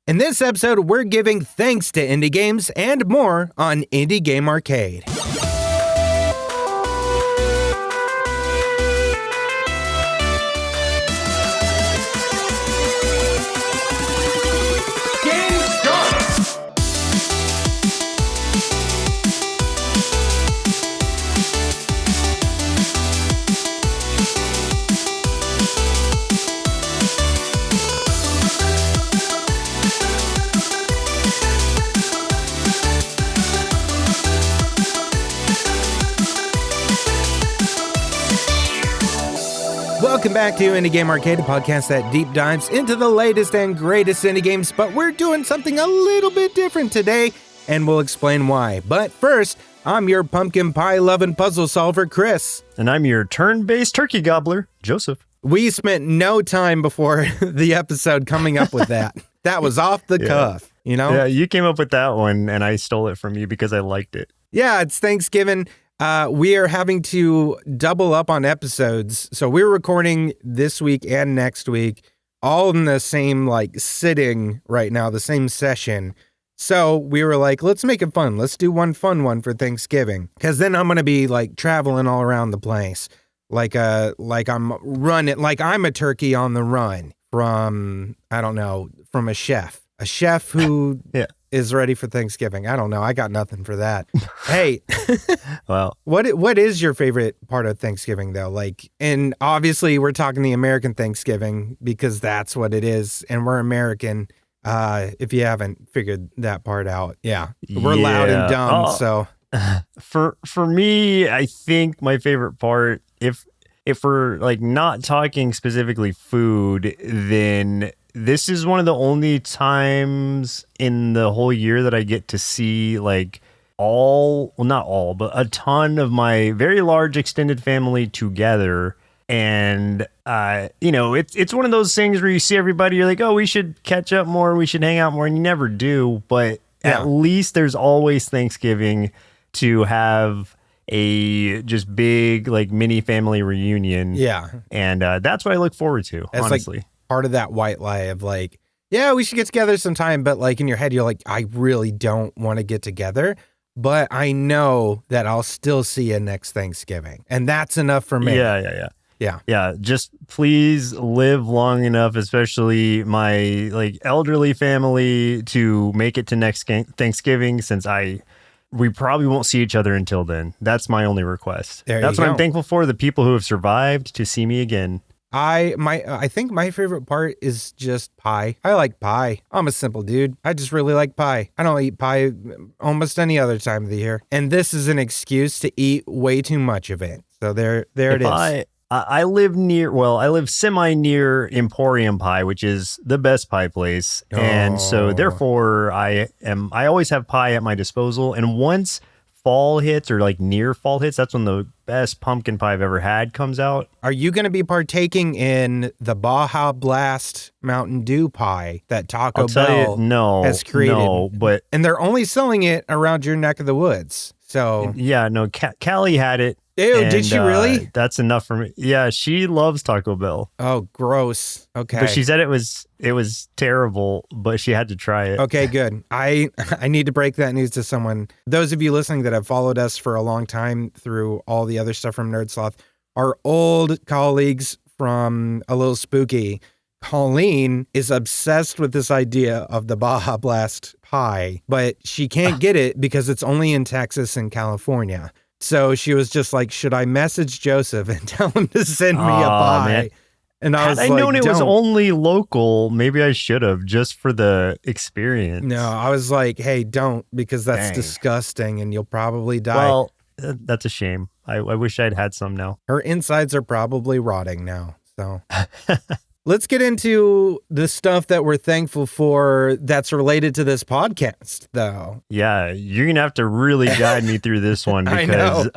In this episode, we're giving thanks to indie games and more on Indie Game Arcade. Welcome back to Indie Game Arcade, a podcast that deep dives into the latest and greatest indie games, but we're doing something a little bit different today, and we'll explain why. But first, I'm your pumpkin pie-loving puzzle solver, Chris. And I'm your turn-based turkey gobbler, Joseph. We spent no time before the episode coming up with that. That was off the cuff, you know? Yeah, you came up with that one, and I stole it from you because I liked it. Yeah, it's Thanksgiving. We are having to double up on episodes. So we're recording this week and next week, all in the same sitting right now, the same session. So we were like, let's make it fun. Let's do one fun one for Thanksgiving. Because then I'm going to be traveling all around the place. Like I'm a turkey on the run from a chef. A chef who is ready for Thanksgiving. I don't know. I got nothing for that. Hey, well, what is your favorite part of Thanksgiving though? And obviously we're talking the American Thanksgiving because that's what it is, and we're American. If you haven't figured that part out, we're loud and dumb. So for me, I think my favorite part, if we're not talking specifically food, then this is one of the only times in the whole year that I get to see not all, but a ton of my very large extended family together. And, it's one of those things where you see everybody, you're like, oh, we should catch up more. We should hang out more. And you never do. But at least there's always Thanksgiving to have a just big, mini family reunion. Yeah. And that's what I look forward to, honestly. Part of that white lie of we should get together sometime, but in your head you're like, I really don't want to get together, but I know that I'll still see you next Thanksgiving, and that's enough for me. Yeah. Just please live long enough, especially my elderly family, to make it to next Thanksgiving, since we probably won't see each other until then. That's my only request. That's what I'm thankful for, the people who have survived to see me again. I think my favorite part is just pie. I like pie. I'm a simple dude. I just really like pie. I don't eat pie almost any other time of the year. And this is an excuse to eat way too much of it. So there it is. I live semi near Emporium Pie, which is the best pie place. Oh. And so therefore I always have pie at my disposal. And once fall hits, or near fall hits, that's when the best pumpkin pie I've ever had comes out. Are you going to be partaking in the Baja Blast Mountain Dew pie that Taco Bell has created? No, and they're only selling it around your neck of the woods. So Callie had it. Ew, did she really? That's enough for me. Yeah, she loves Taco Bell. Oh, gross. Okay. But she said it was terrible, but she had to try it. Okay, good. I need to break that news to someone. Those of you listening that have followed us for a long time through all the other stuff from Nerd Sloth, our old colleagues from A Little Spooky, Colleen is obsessed with this idea of the Baja Blast pie, but she can't get it because it's only in Texas and California. So she was just like, should I message Joseph and tell him to send me a pie? Man. And I was Had I known it was only local, maybe I should have, just for the experience. No, I was like, hey, don't, because that's disgusting and you'll probably die. Well, that's a shame. I wish I'd had some now. Her insides are probably rotting now. So let's get into the stuff that we're thankful for that's related to this podcast, though. Yeah, you're going to have to really guide me through this one because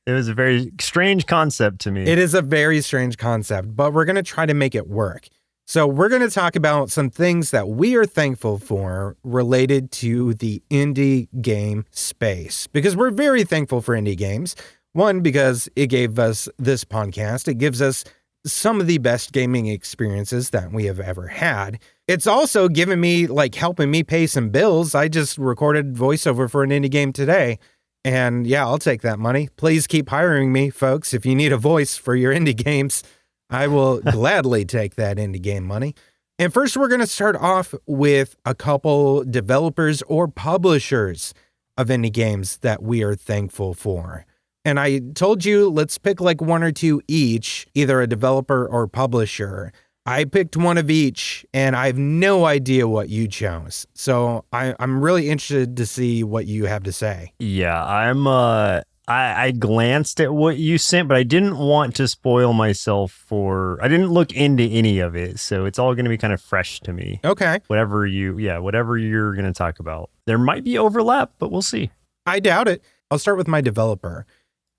it was a very strange concept to me. It is a very strange concept, but we're going to try to make it work. So we're going to talk about some things that we are thankful for related to the indie game space, because we're very thankful for indie games. One, because it gave us this podcast. It gives us some of the best gaming experiences that we have ever had. It's also given me, like, helping me pay some bills. I just recorded voiceover for an indie game today. And yeah, I'll take that money. Please keep hiring me, folks. If you need a voice for your indie games, I will gladly take that indie game money. And first, we're going to start off with a couple developers or publishers of indie games that we are thankful for. And I told you, let's pick like one or two each, either a developer or publisher. I picked one of each, and I have no idea what you chose. So I'm really interested to see what you have to say. Yeah, I glanced at what you sent, but I didn't want to spoil myself I didn't look into any of it. So it's all going to be kind of fresh to me. Okay. Whatever you're going to talk about. There might be overlap, but we'll see. I doubt it. I'll start with my developer,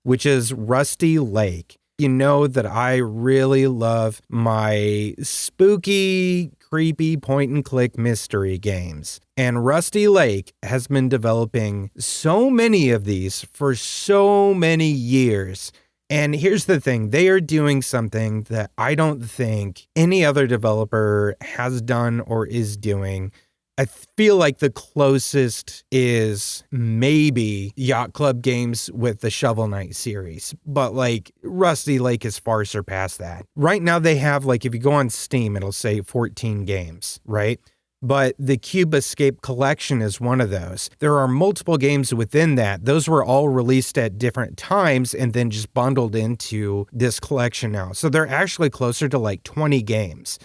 which is Rusty Lake. You know that I really love my spooky, creepy point-and-click mystery games. And Rusty Lake has been developing so many of these for so many years. And here's the thing, they are doing something that I don't think any other developer has done or is doing. I feel like the closest is maybe Yacht Club Games with the Shovel Knight series, but like Rusty Lake has far surpassed that. Right now they have, like, if you go on Steam, it'll say 14 games, right? But the Cube Escape Collection is one of those. There are multiple games within that. Those were all released at different times and then just bundled into this collection now. So they're actually closer to like 20 games.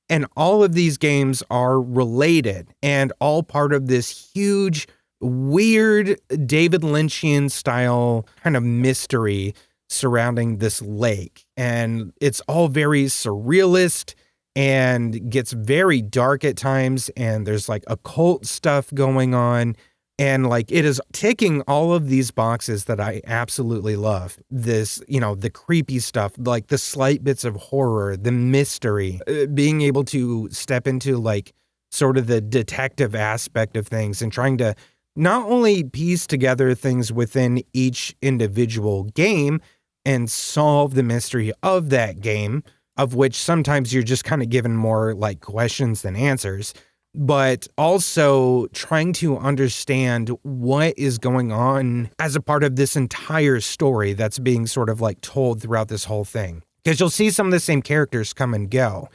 And all of these games are related and all part of this huge, weird David Lynchian style kind of mystery surrounding this lake. And it's all very surrealist and gets very dark at times. And there's like occult stuff going on. And like it is ticking all of these boxes that I absolutely love. This, you know, the creepy stuff, like the slight bits of horror, the mystery, being able to step into like sort of the detective aspect of things and trying to not only piece together things within each individual game and solve the mystery of that game, of which sometimes you're just kind of given more like questions than answers, but also trying to understand what is going on as a part of this entire story that's being sort of like told throughout this whole thing. Because you'll see some of the same characters come and go,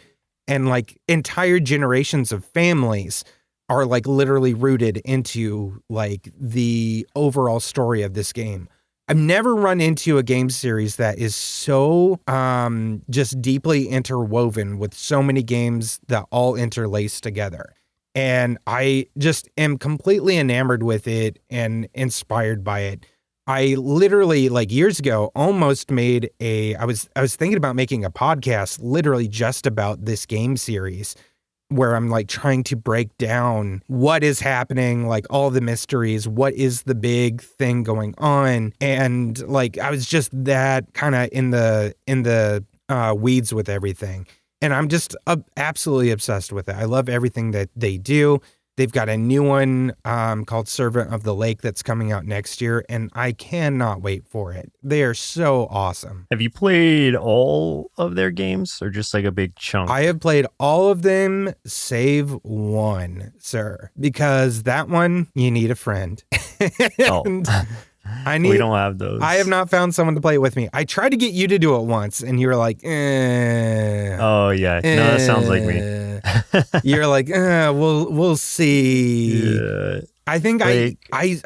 and like entire generations of families are like literally rooted into like the overall story of this game. I've never run into a game series that is so just deeply interwoven with so many games that all interlace together. And I just am completely enamored with it and inspired by it. I literally, like years ago, almost made I was thinking about making a podcast literally just about this game series, where I'm like trying to break down what is happening, like all the mysteries, what is the big thing going on. And like, I was just that kind of in the weeds with everything. And I'm just absolutely obsessed with it. I love everything that they do. They've got a new one called Servant of the Lake that's coming out next year, and I cannot wait for it. They are so awesome. Have you played all of their games or just like a big chunk? I have played all of them save one, sir, because that one, you need a friend. Oh. We don't have those. I have not found someone to play it with me. I tried to get you to do it once, and you were like, Oh, yeah. No, that sounds like me. You're like, we'll see. Yeah. I think I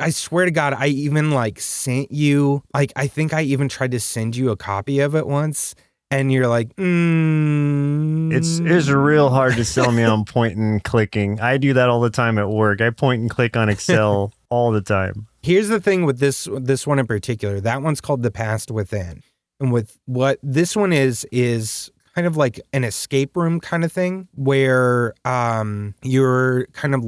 swear to God, I even like sent you, like, I think I even tried to send you a copy of it once. And you're like, It's real hard to sell me on point and clicking. I do that all the time at work. I point and click on Excel all the time. Here's the thing with this one in particular. That one's called The Past Within. And with what this one is kind of like an escape room kind of thing where you're kind of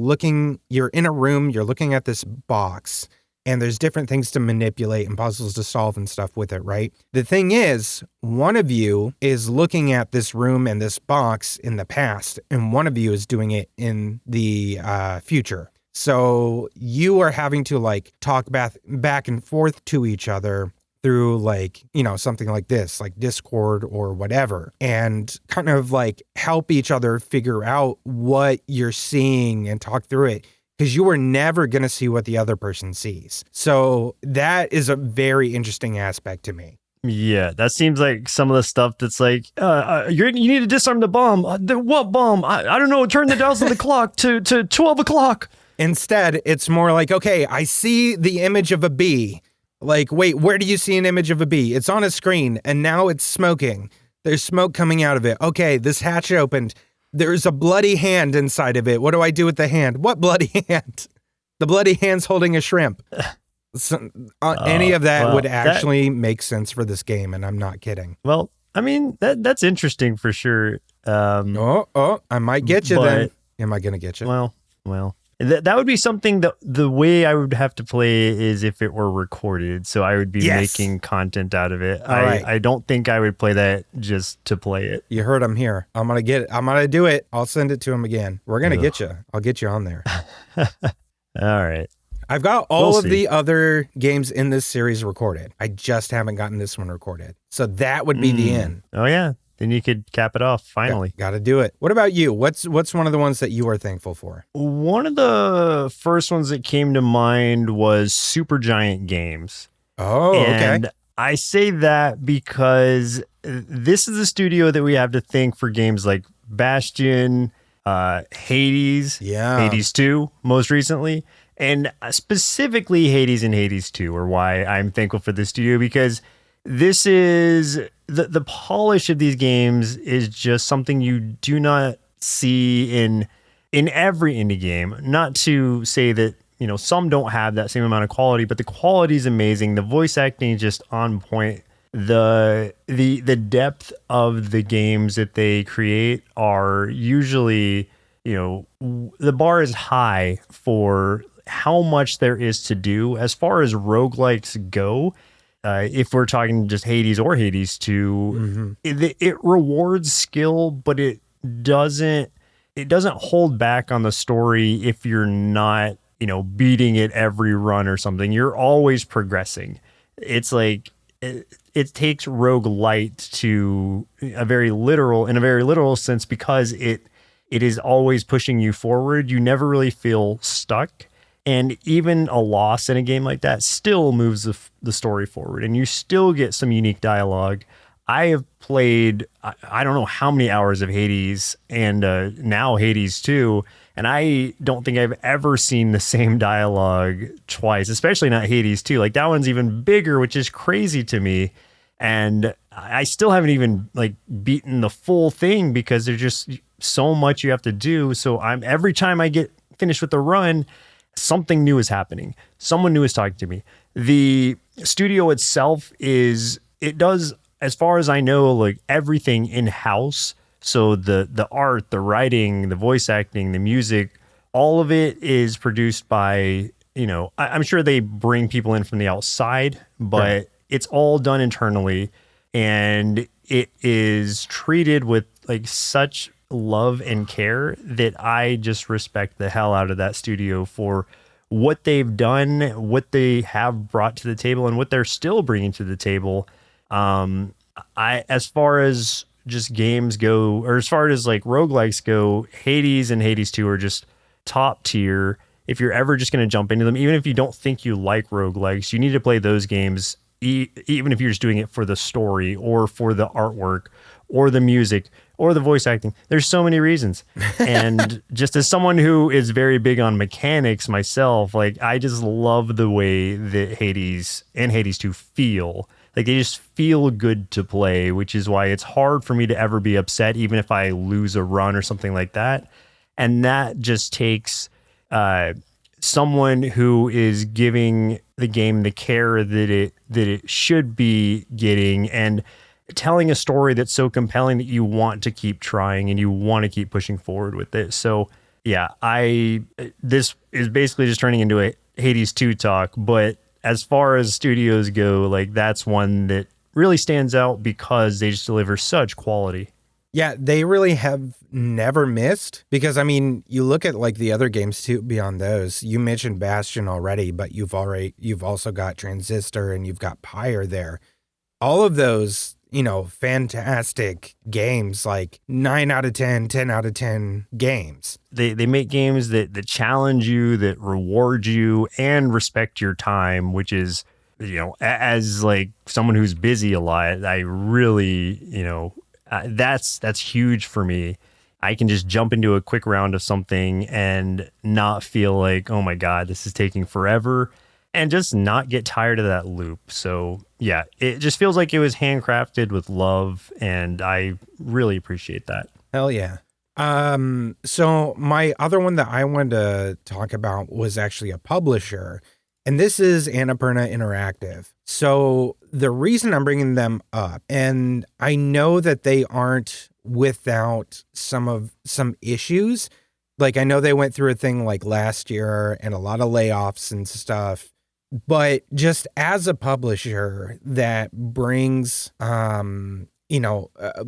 you're in a room, you're looking at this box, and there's different things to manipulate and puzzles to solve and stuff with it, right? The thing is, one of you is looking at this room and this box in the past, and one of you is doing it in the future. So you are having to like talk back and forth to each other through like, something like this, like Discord or whatever, and kind of like help each other figure out what you're seeing and talk through it. Because you are never going to see what the other person sees. So that is a very interesting aspect to me. Yeah, that seems like some of the stuff that's like, you need to disarm the bomb. What bomb? I don't know. Turn the dials of the clock to 12 o'clock. Instead, it's more like, okay, I see the image of a bee. Like, wait, where do you see an image of a bee? It's on a screen, and now it's smoking. There's smoke coming out of it. Okay, this hatch opened. There's a bloody hand inside of it. What do I do with the hand? What bloody hand? The bloody hand's holding a shrimp. So, any of that would actually make sense for this game, and I'm not kidding. Well, I mean, that's interesting for sure. I might get you then. Am I going to get you? Well. That would be something that the way I would have to play is if it were recorded. So I would be making content out of it. I don't think I would play that just to play it. You heard him here. I'm going to do it. I'll send it to him again. We're going to get you. I'll get you on there. All right. I've got all of the other games in this series recorded. I just haven't gotten this one recorded. So that would be the end. Oh, yeah. Then you could cap it off, finally. Got to do it. What about you? What's one of the ones that you are thankful for? One of the first ones that came to mind was Supergiant Games. Oh, and okay. I say that because this is the studio that we have to thank for games like Bastion, Hades, Hades 2, most recently. And specifically Hades and Hades 2 are why I'm thankful for this studio, because this is the polish of these games is just something you do not see in every indie game. Not to say that, some don't have that same amount of quality, but the quality is amazing. The voice acting is just on point. The depth of the games that they create are usually, the bar is high for how much there is to do as far as roguelikes go. If we're talking just Hades or Hades 2, it rewards skill, but it doesn't hold back on the story if you're not, beating it every run or something. You're always progressing. It's like it takes roguelite to in a very literal sense, because it is always pushing you forward. You never really feel stuck. And even a loss in a game like that still moves the story forward, and you still get some unique dialogue. I have played, I don't know how many hours of Hades and now Hades 2, and I don't think I've ever seen the same dialogue twice, especially not Hades 2. Like, that one's even bigger, which is crazy to me. And I still haven't even beaten the full thing because there's just so much you have to do. So every time I get finished with the run, something new is happening. Someone new is talking to me. The studio itself it does, as far as I know, everything in-house. So the art, the writing, the voice acting, the music, all of it is produced by, I'm sure they bring people in from the outside, but it's all done internally, and it is treated with such love and care that I just respect the hell out of that studio for what they've done, what they have brought to the table, and what they're still bringing to the table. As far as just games go, or as far as roguelikes go, Hades and Hades 2 are just top tier. If you're ever just going to jump into them, even if you don't think you like roguelikes, you need to play those games, even if you're just doing it for the story or for the artwork or the music or the voice acting. There's so many reasons. And just as someone who is very big on mechanics myself, I just love the way that Hades and Hades 2 feel. They just feel good to play, which is why it's hard for me to ever be upset, even if I lose a run or something like that. And that just takes someone who is giving the game the care that it should be getting, and telling a story that's so compelling that you want to keep trying and you want to keep pushing forward with it. So yeah, this is basically just turning into a Hades 2 talk, but as far as studios go, that's one that really stands out because they just deliver such quality. Yeah, they really have never missed because I mean, you look at like the other games too beyond those. You mentioned Bastion already, but you've also got Transistor and you've got Pyre there. All of those, fantastic games, like 9 out of 10, 10 out of 10 games. They make games that challenge you, that reward you, and respect your time, which is, as like someone who's busy a lot, I really, that's huge for me. I can just jump into a quick round of something and not feel like, oh my God, this is taking forever, and just not get tired of that loop. So yeah, it just feels like it was handcrafted with love, and I really appreciate that. Hell yeah. So my other one that I wanted to talk about was actually a publisher, and this is Annapurna Interactive. So the reason I'm bringing them up, and I know that they aren't without some issues. Like I know they went through a thing like last year and a lot of layoffs and stuff, but just as a publisher that brings,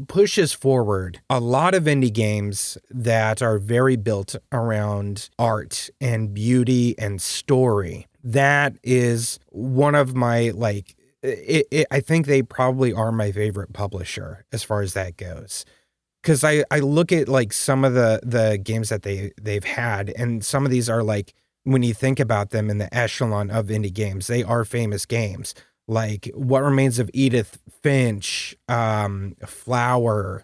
pushes forward a lot of indie games that are very built around art and beauty and story. That is one of my I think they probably are my favorite publisher as far as that goes. Because I look at like some of the games that they've had, and some of these are like, when you think about them in the echelon of indie games, they are famous games. Like What Remains of Edith Finch, Flower,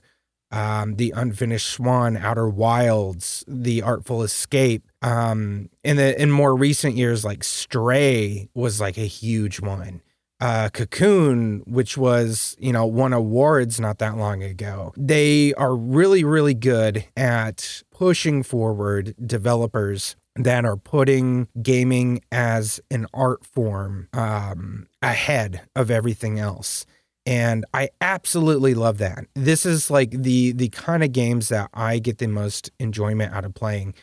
The Unfinished Swan, Outer Wilds, The Artful Escape. In more recent years, like Stray was like a huge one. Cocoon, which was, won awards not that long ago. They are really, really good at pushing forward developers that are putting gaming as an art form ahead of everything else. And I absolutely love that. This is like the kind of games that I get the most enjoyment out of playing.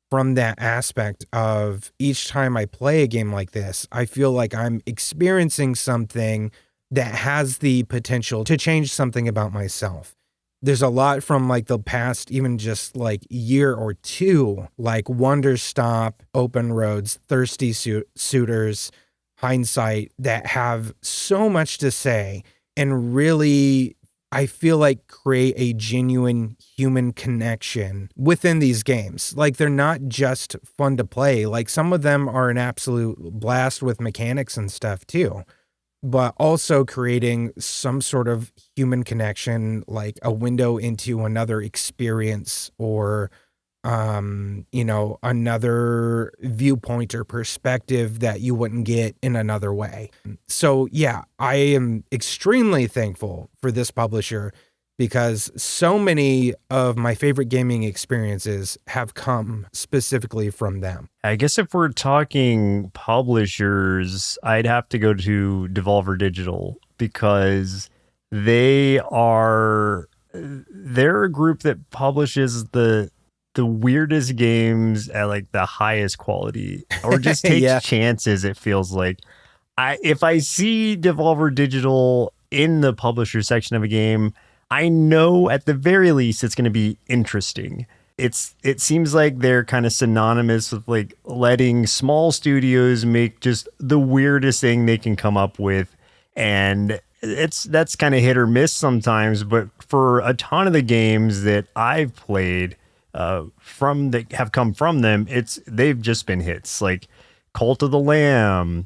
From that aspect of each time I play a game like this, I feel like I'm experiencing something that has the potential to change something about myself. There's a lot from like the past, even just like year or two, like Wonder Stop, Open Roads, Thirsty Suitors, Hindsight, that have so much to say and really, I feel like, create a genuine human connection within these games. Like they're not just fun to play. Like some of them are an absolute blast with mechanics and stuff too, but also creating some sort of human connection, like a window into another experience or, another viewpoint or perspective that you wouldn't get in another way. So yeah, I am extremely thankful for this publisher because so many of my favorite gaming experiences have come specifically from them. I guess if we're talking publishers, I'd have to go to Devolver Digital because they're a group that publishes the weirdest games at like the highest quality, or just takes Yeah. chances. It feels like if I see Devolver Digital in the publisher section of a game, I know at the very least it's going to be interesting. It seems like they're kind of synonymous with like letting small studios make just the weirdest thing they can come up with, and that's kind of hit or miss sometimes. But for a ton of the games that I've played that have come from them, they've just been hits. Like Cult of the Lamb,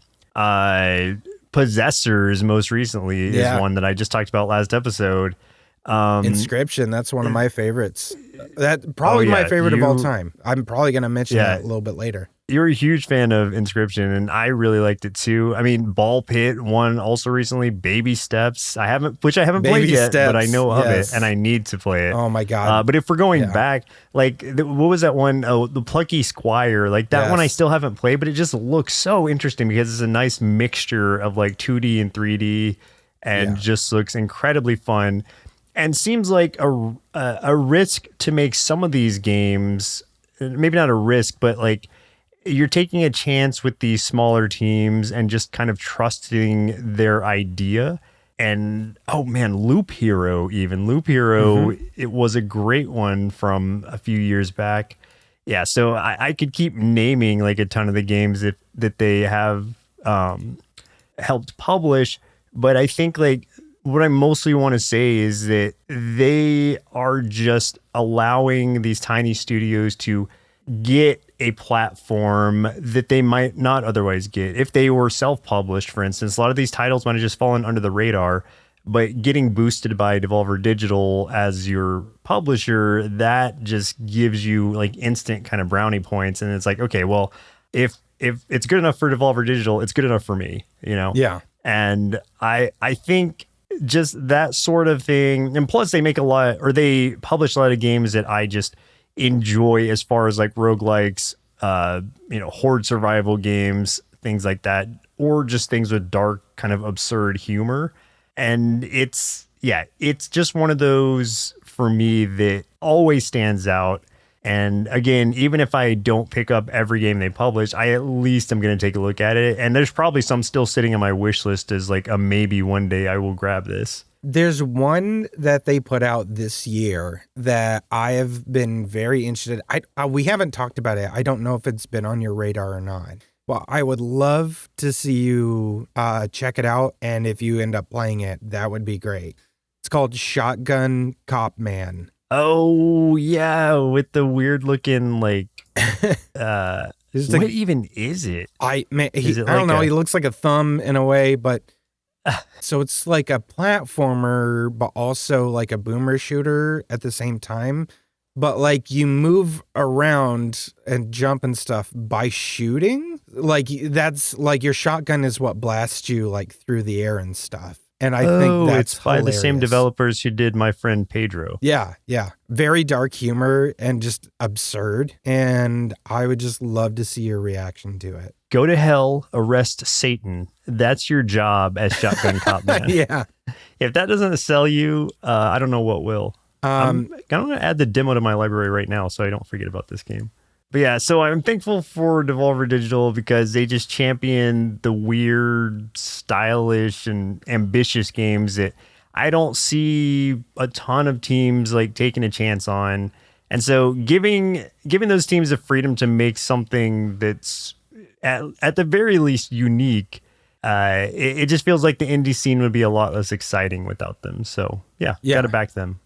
Possessors most recently is one that I just talked about last episode. Inscription, that's one of my favorites. That probably my favorite of all time. I'm probably going to mention that a little bit later. You're a huge fan of Inscription, and I really liked it too. I mean, Ball Pit won also recently. Baby Steps, I haven't played yet, but I know of it, and I need to play it. Oh my god! But if we're going back, like what was that one? Oh, the Plucky Squire, like that one I still haven't played, but it just looks so interesting because it's a nice mixture of like 2D and 3D, and just looks incredibly fun. And seems like a risk to make some of these games. Maybe not a risk, but like you're taking a chance with these smaller teams and just kind of trusting their idea. And oh man, Loop Hero, it was a great one from a few years back. Yeah, so I could keep naming like a ton of the games that they have helped publish, but I think like what I mostly want to say is that they are just allowing these tiny studios to get a platform that they might not otherwise get. If they were self-published, for instance, a lot of these titles might have just fallen under the radar, but getting boosted by Devolver Digital as your publisher, that just gives you like instant kind of brownie points. And it's like, okay, well, if it's good enough for Devolver Digital, it's good enough for me, you know? Yeah. And I think just that sort of thing. And plus they they publish a lot of games that I just enjoy as far as like roguelikes, horde survival games, things like that, or just things with dark kind of absurd humor. And it's just one of those for me that always stands out. And again, even if I don't pick up every game they publish, I at least am going to take a look at it. And there's probably some still sitting on my wish list as like a maybe one day I will grab this. There's one that they put out this year that I have been very interested. We haven't talked about it. I don't know if it's been on your radar or not. Well, I would love to see you check it out. And if you end up playing it, that would be great. It's called Shotgun Cop Man. Oh, yeah. With the weird looking, like, what even is it? I don't know. He looks like a thumb in a way, but so it's like a platformer, but also like a boomer shooter at the same time. But like you move around and jump and stuff by shooting. Like that's like your shotgun is what blasts you like through the air and stuff. And I think that's it's by hilarious. the same developers who did My Friend Pedro. Yeah. Very dark humor and just absurd. And I would just love to see your reaction to it. Go to hell, arrest Satan. That's your job as Shotgun Cop Man. Yeah. If that doesn't sell you, I don't know what will. I'm going to add the demo to my library right now so I don't forget about this game. But yeah, so I'm thankful for Devolver Digital because they just champion the weird, stylish, and ambitious games that I don't see a ton of teams like taking a chance on. And so giving those teams the freedom to make something that's at the very least unique, it just feels like the indie scene would be a lot less exciting without them. So yeah. Gotta back them.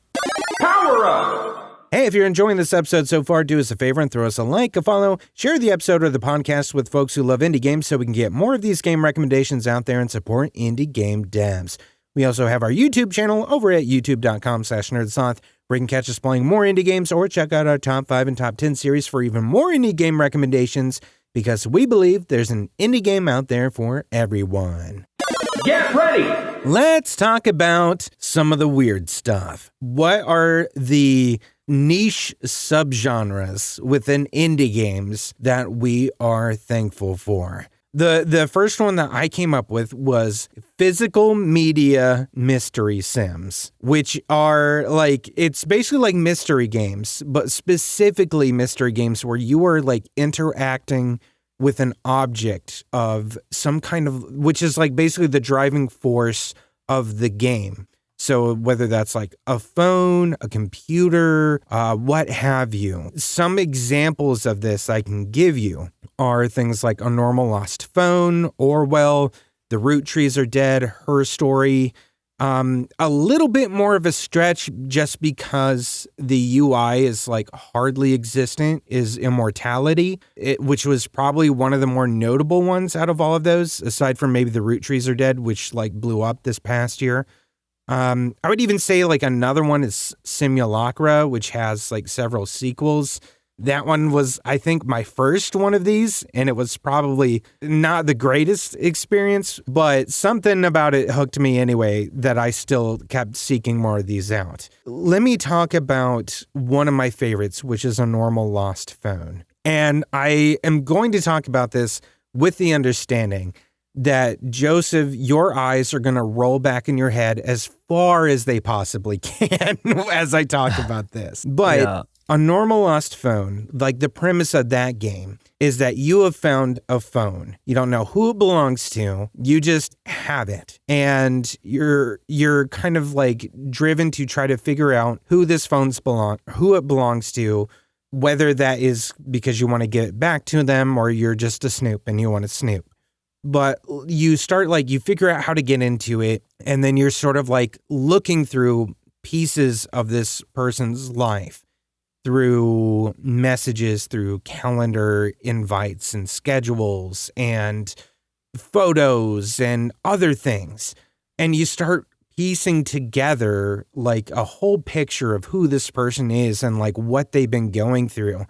Power up! Hey, if you're enjoying this episode so far, do us a favor and throw us a like, a follow, share the episode or the podcast with folks who love indie games so we can get more of these game recommendations out there and support indie game devs. We also have our YouTube channel over at youtube.com/nerdsloth, where you can catch us playing more indie games or check out our top 5 and top 10 series for even more indie game recommendations, because we believe there's an indie game out there for everyone. Get ready! Let's talk about some of the weird stuff. What are the niche subgenres within indie games that we are thankful for? The first one that I came up with was physical media mystery sims, which are like, it's basically like mystery games, but specifically mystery games where you are like interacting with an object of some kind of, which is like basically the driving force of the game. So whether that's like a phone, a computer, what have you. Some examples of this I can give you are things like A Normal Lost Phone, Orwell, The Root Trees Are Dead, Her Story. A little bit more of a stretch just because the UI is like hardly existent is Immortality, which was probably one of the more notable ones out of all of those, aside from maybe The Root Trees Are Dead, which like blew up this past year. I would even say like another one is Simulacra, which has like several sequels. That one was, I think, my first one of these, and it was probably not the greatest experience, but something about it hooked me anyway that I still kept seeking more of these out. Let me talk about one of my favorites, which is A Normal Lost Phone. And I am going to talk about this with the understanding that, Joseph, your eyes are going to roll back in your head as far as they possibly can as I talk about this. But A normal lost phone, like the premise of that game, is that you have found a phone. You don't know who it belongs to. You just have it. And you're kind of like driven to try to figure out who who it belongs to, whether that is because you want to give it back to them or you're just a snoop and you want to snoop. But you start you figure out how to get into it, and then you're sort of like looking through pieces of this person's life, through messages, through calendar invites and schedules and photos and other things. And you start piecing together like a whole picture of who this person is and like what they've been going through.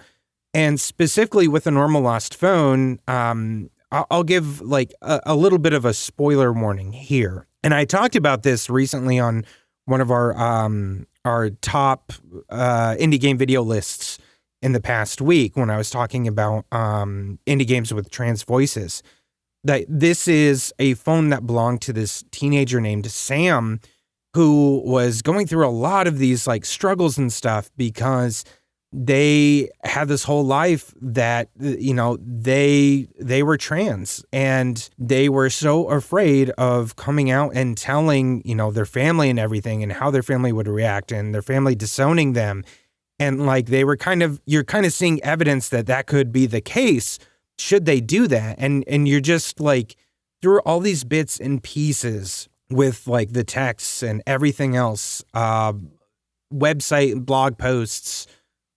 And specifically with a normal lost phone, I'll give like a little bit of a spoiler warning here. And I talked about this recently on one of our top indie game video lists in the past week when I was talking about indie games with trans voices. That this is a phone that belonged to this teenager named Sam, who was going through a lot of these like struggles and stuff because they had this whole life that, you know, they were trans, and they were so afraid of coming out and telling, you know, their family and everything and how their family would react and their family disowning them. And like they were you're kind of seeing evidence that could be the case should they do that. And you're just like through all these bits and pieces with like the texts and everything else, website, blog posts,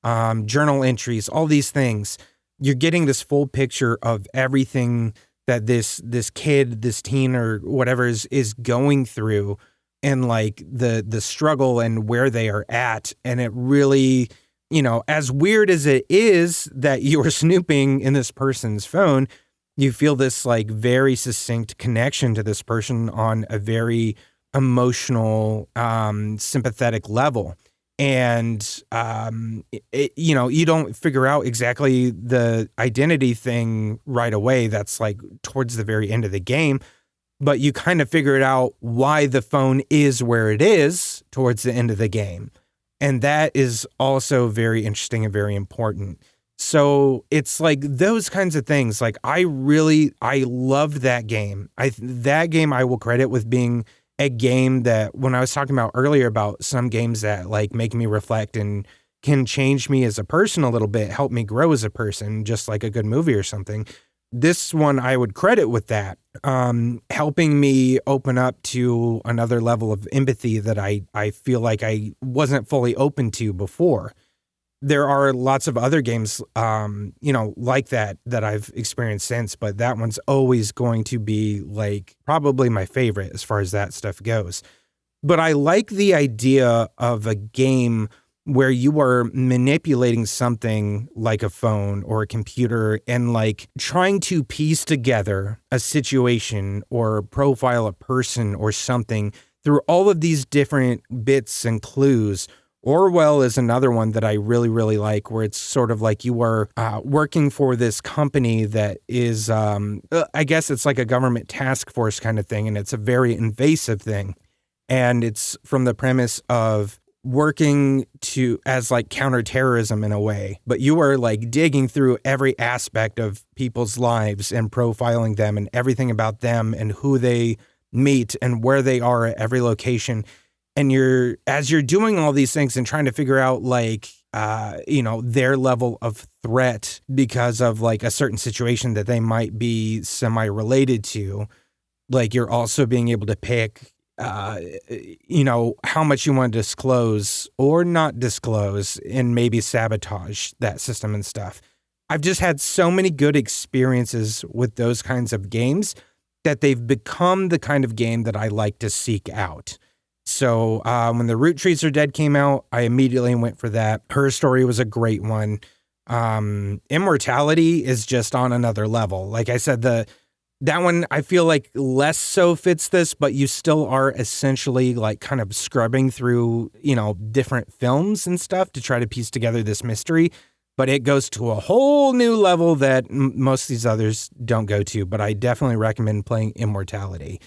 journal entries, all these things, you're getting this full picture of everything that this kid, this teen or whatever is going through, and like the struggle and where they are at. And it really, you know, as weird as it is that you are snooping in this person's phone, you feel this like very succinct connection to this person on a very emotional, sympathetic level. And, you know, you don't figure out exactly the identity thing right away. That's like towards the very end of the game, but you kind of figure it out why the phone is where it is towards the end of the game. And that is also very interesting and very important. So it's like those kinds of things. Like I loved that game. That game I will credit with being a game that, when I was talking about earlier about some games that like make me reflect and can change me as a person a little bit, help me grow as a person, just like a good movie or something. This one I would credit with that, helping me open up to another level of empathy that I feel like I wasn't fully open to before. There are lots of other games, you know, like that I've experienced since, but that one's always going to be like probably my favorite as far as that stuff goes. But I like the idea of a game where you are manipulating something like a phone or a computer and like trying to piece together a situation or profile a person or something through all of these different bits and clues. Orwell is another one that I really, really like, where it's sort of like you are working for this company that is, I guess it's like a government task force kind of thing, and it's a very invasive thing. And it's from the premise of working as like counterterrorism in a way, but you are like digging through every aspect of people's lives and profiling them and everything about them and who they meet and where they are at every location. And as you're doing all these things and trying to figure out like, you know, their level of threat because of like a certain situation that they might be semi-related to, like you're also being able to pick, you know, how much you want to disclose or not disclose and maybe sabotage that system and stuff. I've just had so many good experiences with those kinds of games that they've become the kind of game that I like to seek out. So when The Root Trees Are Dead came out, I immediately went for that. Her Story was a great one. Immortality is just on another level. Like I said, that one I feel like less so fits this, but you still are essentially like kind of scrubbing through, you know, different films and stuff to try to piece together this mystery. But it goes to a whole new level that most of these others don't go to. But I definitely recommend playing Immortality.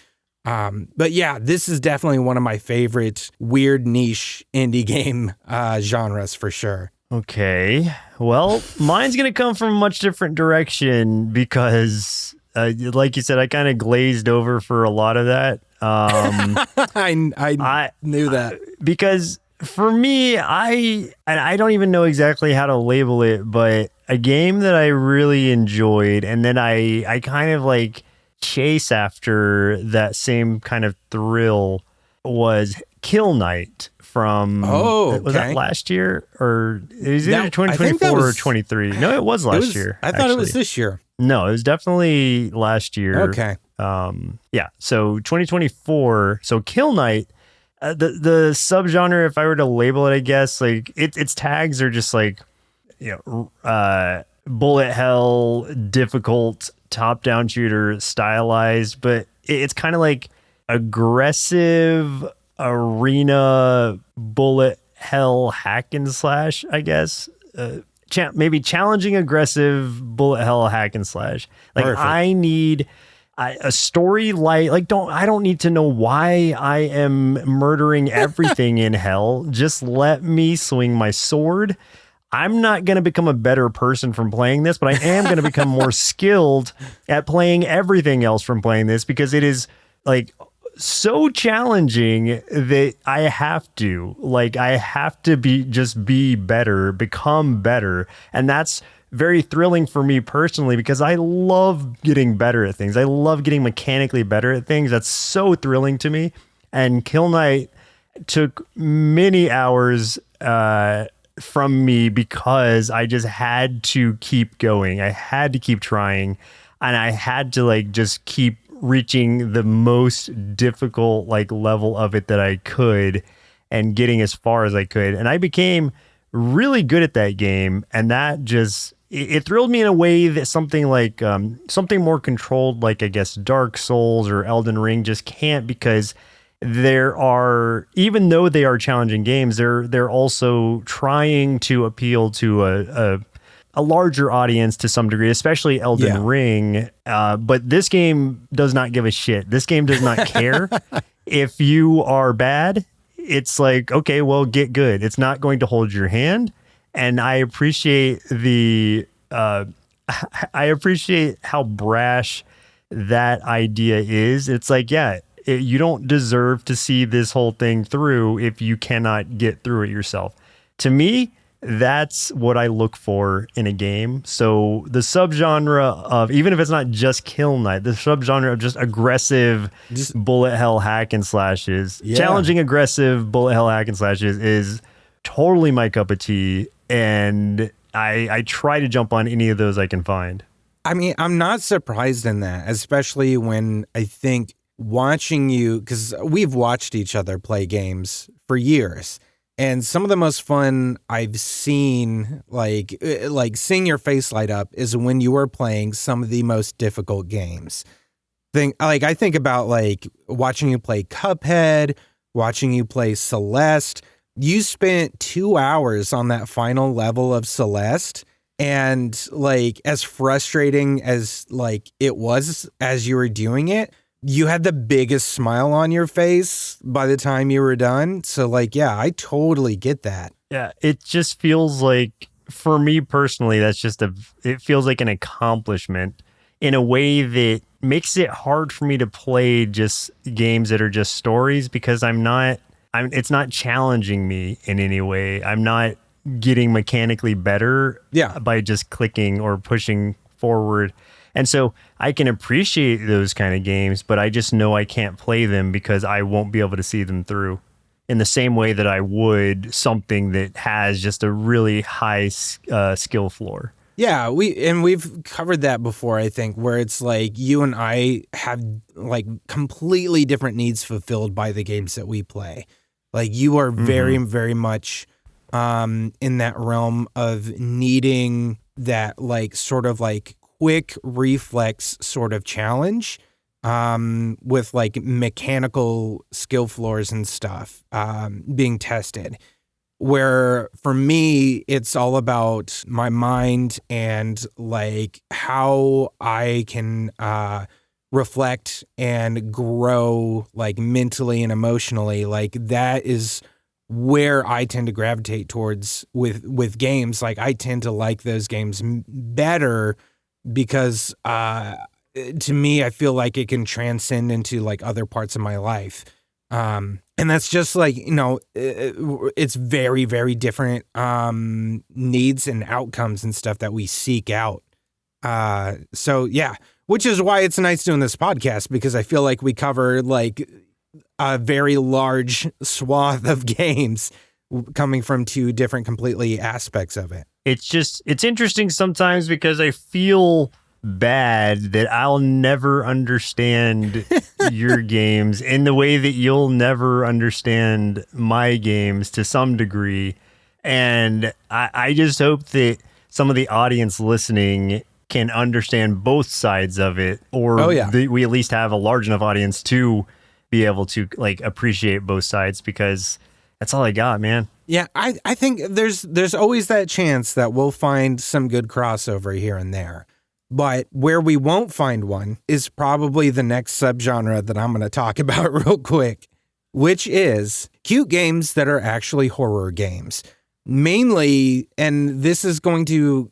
But yeah, this is definitely one of my favorite weird niche indie game genres for sure. Okay. Well, mine's going to come from a much different direction because, like you said, I kind of glazed over for a lot of that. I knew that. Because for me, I don't even know exactly how to label it, but a game that I really enjoyed and then I kind of like chase after that same kind of thrill was Kill Knight from was that last year or is it either 2024 or 23? No, it was last year. I thought it was this year. No, it was definitely last year. Okay. Yeah. So 2024. So Kill Knight, the subgenre, if I were to label it, I guess like its tags are just like, bullet hell, difficult, top-down shooter, stylized, but it's kind of like aggressive arena bullet hell hack and slash, I guess. Maybe challenging, aggressive bullet hell hack and slash. Like perfect. I need a story I don't need to know why I am murdering everything in hell. Just let me swing my sword. I'm not going to become a better person from playing this, but I am going to become more skilled at playing everything else from playing this because it is like so challenging that I have to be better, become better. And that's very thrilling for me personally because I love getting better at things. I love getting mechanically better at things. That's so thrilling to me. And Kill Knight took many hours, from me because I just had to keep going. I had to keep trying and I had to like just keep reaching the most difficult like level of it that I could and getting as far as I could. And I became really good at that game. And that just, it thrilled me in a way that something like something more controlled, like I guess Dark Souls or Elden Ring just can't, because there are, even though they are challenging games, they're also trying to appeal to a larger audience to some degree, especially Elden Ring. But this game does not give a shit. This game does not care. If you are bad, it's like, okay, well, get good. It's not going to hold your hand. And I appreciate I appreciate how brash that idea is. It's like, you don't deserve to see this whole thing through if you cannot get through it yourself. To me, that's what I look for in a game. So the subgenre of, even if it's not just Kill Knight, the subgenre of just aggressive bullet hell hack and slashes, challenging aggressive bullet hell hack and slashes is totally my cup of tea. And I try to jump on any of those I can find. I mean, I'm not surprised in that, especially when I think watching you, because we've watched each other play games for years, and some of the most fun I've seen, like seeing your face light up, is when you were playing some of the most difficult games. I think about like watching you play Cuphead, watching you play Celeste. You spent 2 hours on that final level of Celeste, and like as frustrating as like it was as you were doing it, you had the biggest smile on your face by the time you were done. So like, yeah, I totally get that. Yeah, it just feels like, for me personally, it feels like an accomplishment in a way that makes it hard for me to play just games that are just stories, because it's not challenging me in any way. I'm not getting mechanically better by just clicking or pushing forward. And so I can appreciate those kind of games, but I just know I can't play them because I won't be able to see them through in the same way that I would something that has just a really high skill floor. Yeah, we've covered that before, I think, where it's like you and I have like completely different needs fulfilled by the games that we play. Like you are very, very much in that realm of needing that like sort of like quick reflex sort of challenge with like mechanical skill floors and stuff being tested. Where for me, it's all about my mind and like how I can reflect and grow like mentally and emotionally. Like that is where I tend to gravitate towards with games. Like I tend to like those games better because to me, I feel like it can transcend into like other parts of my life. And that's just like, it's very, very different needs and outcomes and stuff that we seek out. So yeah, which is why it's nice doing this podcast, because I feel like we cover like a very large swath of games coming from two different completely aspects of it. It's interesting sometimes because I feel bad that I'll never understand your games in the way that you'll never understand my games to some degree. And I just hope that some of the audience listening can understand both sides of it, or we at least have a large enough audience to be able to like appreciate both sides, because that's all I got, man. Yeah, I think there's always that chance that we'll find some good crossover here and there. But where we won't find one is probably the next subgenre that I'm going to talk about real quick, which is cute games that are actually horror games. Mainly, and this is going to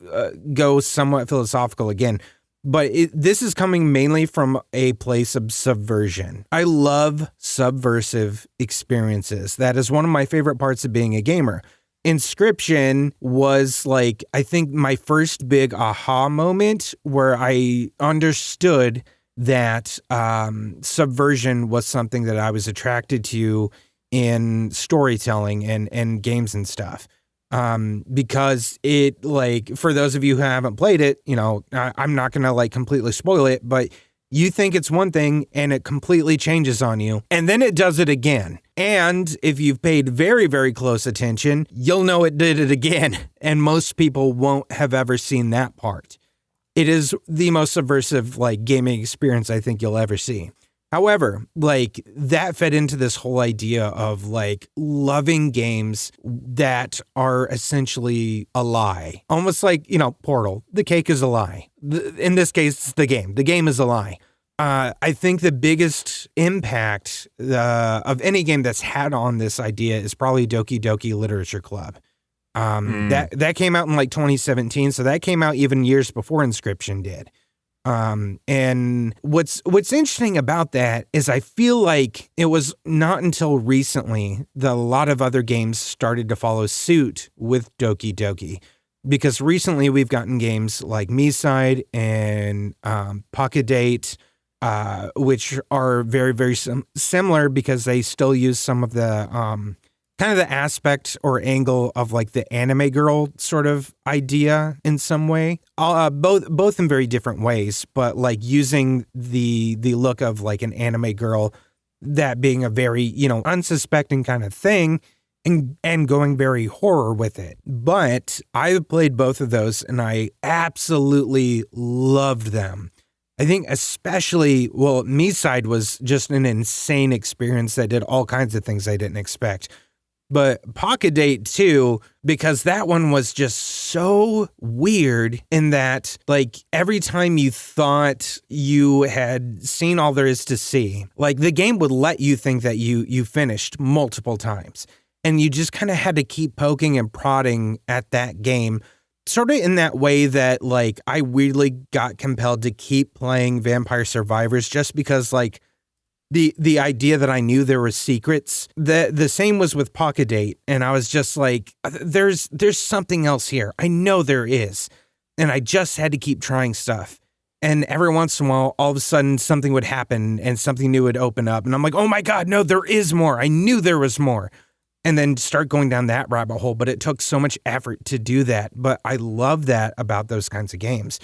go somewhat philosophical again, but this is coming mainly from a place of subversion. I love subversive experiences. That is one of my favorite parts of being a gamer. Inscription was like, I think my first big aha moment where I understood that subversion was something that I was attracted to in storytelling and games and stuff. Because it, like, for those of you who haven't played it, I'm not going to like completely spoil it, but you think it's one thing and it completely changes on you, and then it does it again. And if you've paid very, very close attention, you'll know it did it again. And most people won't have ever seen that part. It is the most subversive like gaming experience I think you'll ever see. However, like that fed into this whole idea of like loving games that are essentially a lie. Almost like, Portal, the cake is a lie. In this case, it's the game. The game is a lie. I think the biggest impact of any game that's had on this idea is probably Doki Doki Literature Club. That came out in like 2017, so that came out even years before Inscription did. And what's interesting about that is I feel like it was not until recently that a lot of other games started to follow suit with Doki Doki. Because recently we've gotten games like Me-Side and Pocket Date, which are very, very similar because they still use some of the kind of the aspect or angle of like the anime girl sort of idea in some way. Both in very different ways, but like using the look of like an anime girl, that being a very, unsuspecting kind of thing, and going very horror with it. But I played both of those and I absolutely loved them. I think especially, Me-Side was just an insane experience that did all kinds of things I didn't expect. But Pocket Date too, because that one was just so weird in that, like, every time you thought you had seen all there is to see, like, the game would let you think that you finished multiple times. And you just kind of had to keep poking and prodding at that game, sort of in that way that, like, I weirdly got compelled to keep playing Vampire Survivors just because, like, the idea that I knew there were secrets. The same was with Pocket Date, and I was just like, there's something else here. I know there is. And I just had to keep trying stuff. And every once in a while, all of a sudden, something would happen and something new would open up. And I'm like, oh my God, no, there is more. I knew there was more. And then start going down that rabbit hole. But it took so much effort to do that. But I love that about those kinds of games.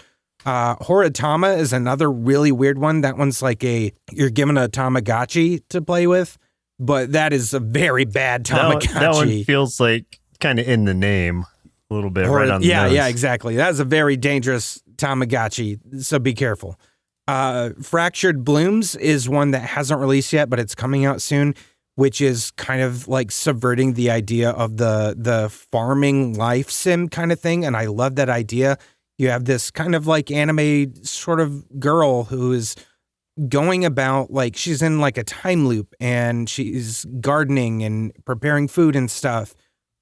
Horitama is another really weird one. That one's like you're given a Tamagotchi to play with, but that is a very bad Tamagotchi. That one feels like kind of in the name a little bit, right on the nose. Yeah, exactly. That's a very dangerous Tamagotchi, so be careful. Fractured Blooms is one that hasn't released yet, but it's coming out soon, which is kind of like subverting the idea of the farming life sim kind of thing, and I love that idea. You have this kind of like anime sort of girl who is going about, like, she's in like a time loop and she's gardening and preparing food and stuff.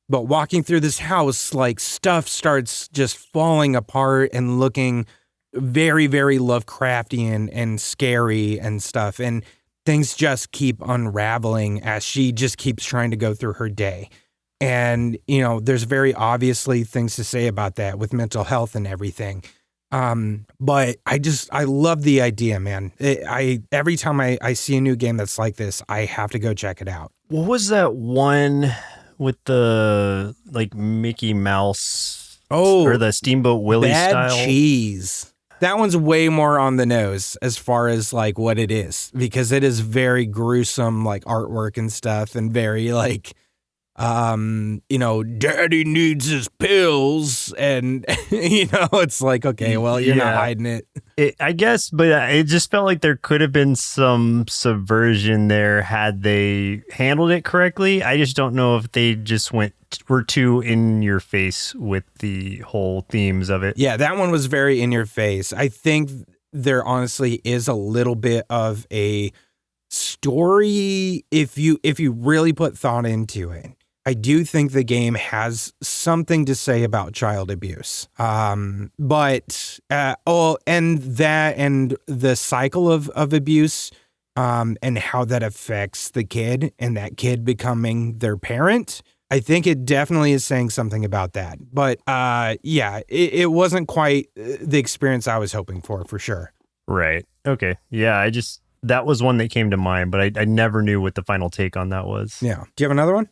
But walking through this house, like, stuff starts just falling apart and looking very, very Lovecraftian and scary and stuff. And things just keep unraveling as she just keeps trying to go through her day. And, you know, there's very obviously things to say about that with mental health and everything. But I love the idea, man. Every time I see a new game that's like this, I have to go check it out. What was that one with the like Mickey Mouse or the Steamboat Willie Bad style? Cheese. That one's way more on the nose as far as like what it is, because it is very gruesome, like artwork and stuff, and very like, you know, daddy needs his pills, and you know, it's like, okay, well, you're not hiding it. I guess, but it just felt like there could have been some subversion there had they handled it correctly. I just don't know if they just were too in your face with the whole themes of it. Yeah, that one was very in your face. I think there honestly is a little bit of a story if you really put thought into it. I do think the game has something to say about child abuse. And the cycle of abuse, and how that affects the kid and that kid becoming their parent. I think it definitely is saying something about that. But it wasn't quite the experience I was hoping for sure. Right. Okay. Yeah, that was one that came to mind, but I never knew what the final take on that was. Yeah. Do you have another one?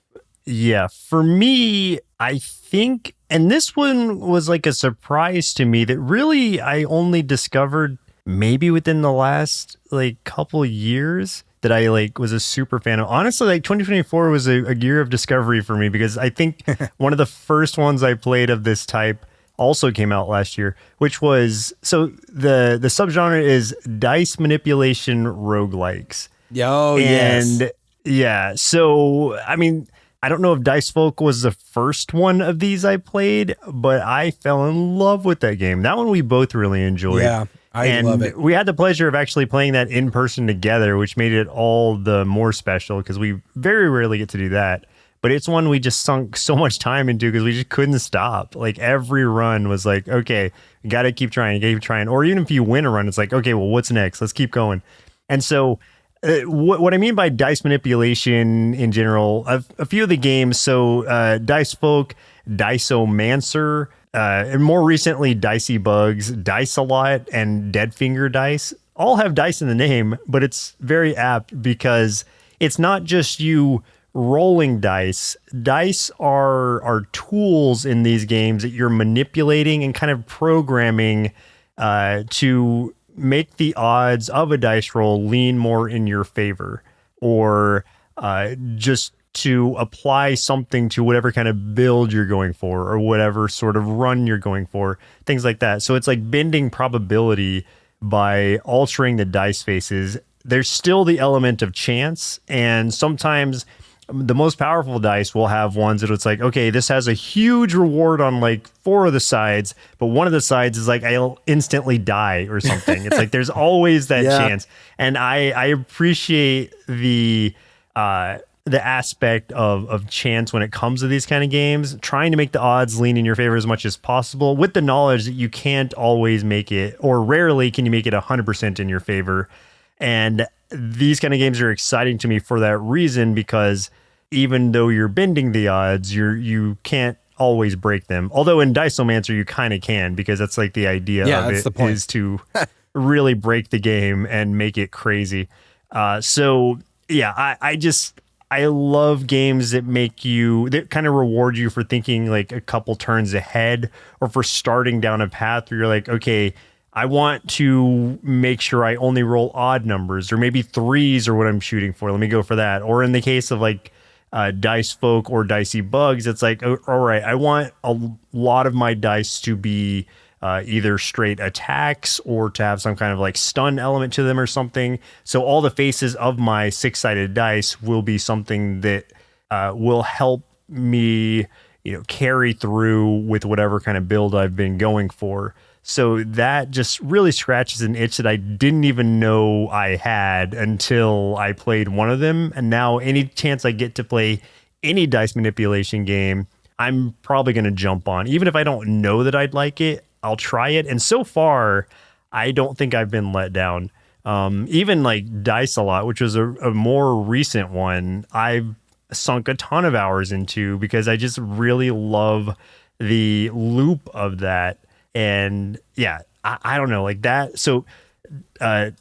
Yeah, for me, I think, and this one was like a surprise to me that really I only discovered maybe within the last like couple years that I like was a super fan of. Honestly, like 2024 was a year of discovery for me, because I think one of the first ones I played of this type also came out last year, which was, so the subgenre is dice manipulation roguelikes. Yes. Yeah, so I mean, I don't know if Dice Folk was the first one of these I played, but I fell in love with that game. That one we both really enjoyed. Yeah, I love it. We had the pleasure of actually playing that in person together, which made it all the more special because we very rarely get to do that. But it's one we just sunk so much time into because we just couldn't stop. Like every run was like, okay, you got to keep trying, Or even if you win a run, it's like, okay, well, what's next? Let's keep going. And so what I mean by dice manipulation in general, a few of the games, so Dice Folk, Diceomancer, and more recently Dicey Bugs, Dice a Lot, and Dead Finger Dice all have dice in the name, but it's very apt because it's not just you rolling dice. Dice are tools in these games that you're manipulating and kind of programming to make the odds of a dice roll lean more in your favor, or just to apply something to whatever kind of build you're going for or whatever sort of run you're going for, things like that. So it's like bending probability by altering the dice faces. There's still the element of chance, and sometimes the most powerful dice will have ones that it's like, okay, this has a huge reward on like 4 of the sides, but one of the sides is like, I'll instantly die or something. It's like, there's always that chance. And I appreciate the aspect of chance when it comes to these kind of games, trying to make the odds lean in your favor as much as possible, with the knowledge that you can't always make it, or rarely can you make it 100% in your favor. And these kind of games are exciting to me for that reason, because even though you're bending the odds, you can't always break them. Although in Diceomancer you kind of can, because that's like the idea of it, is to really break the game and make it crazy. So yeah, I love games that kind of reward you for thinking like a couple turns ahead, or for starting down a path where you're like, okay, I want to make sure I only roll odd numbers, or maybe 3s are what I'm shooting for. Let me go for that. Or in the case of like Dice Folk or Dicey Bugs, it's like, all right, I want a lot of my dice to be either straight attacks or to have some kind of like stun element to them or something. So all the faces of my 6-sided dice will be something that will help me, carry through with whatever kind of build I've been going for. So that just really scratches an itch that I didn't even know I had until I played one of them. And now any chance I get to play any dice manipulation game, I'm probably going to jump on. Even if I don't know that I'd like it, I'll try it. And so far, I don't think I've been let down. Even like Dice a Lot, which was a more recent one, I've sunk a ton of hours into because I just really love the loop of that. And yeah, I don't know, like that. So, what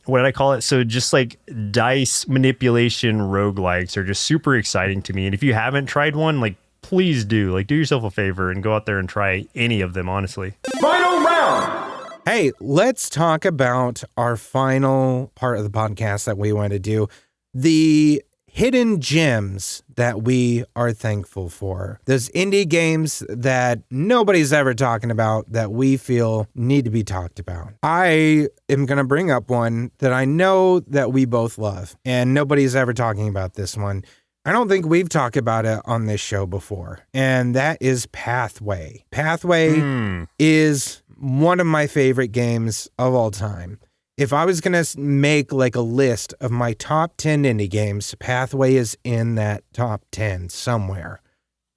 did I call it? So just like dice manipulation roguelikes are just super exciting to me. And if you haven't tried one, like please do. Like do yourself a favor and go out there and try any of them, honestly. Final round! Hey, let's talk about our final part of the podcast that we want to do. The hidden gems that we are thankful for. Those indie games that nobody's ever talking about that we feel need to be talked about. I am going to bring up one that I know that we both love, and nobody's ever talking about this one. I don't think we've talked about it on this show before, and that is Pathway. Pathway is one of my favorite games of all time. If I was going to make like a list of my top 10 indie games, Pathway is in that top 10 somewhere.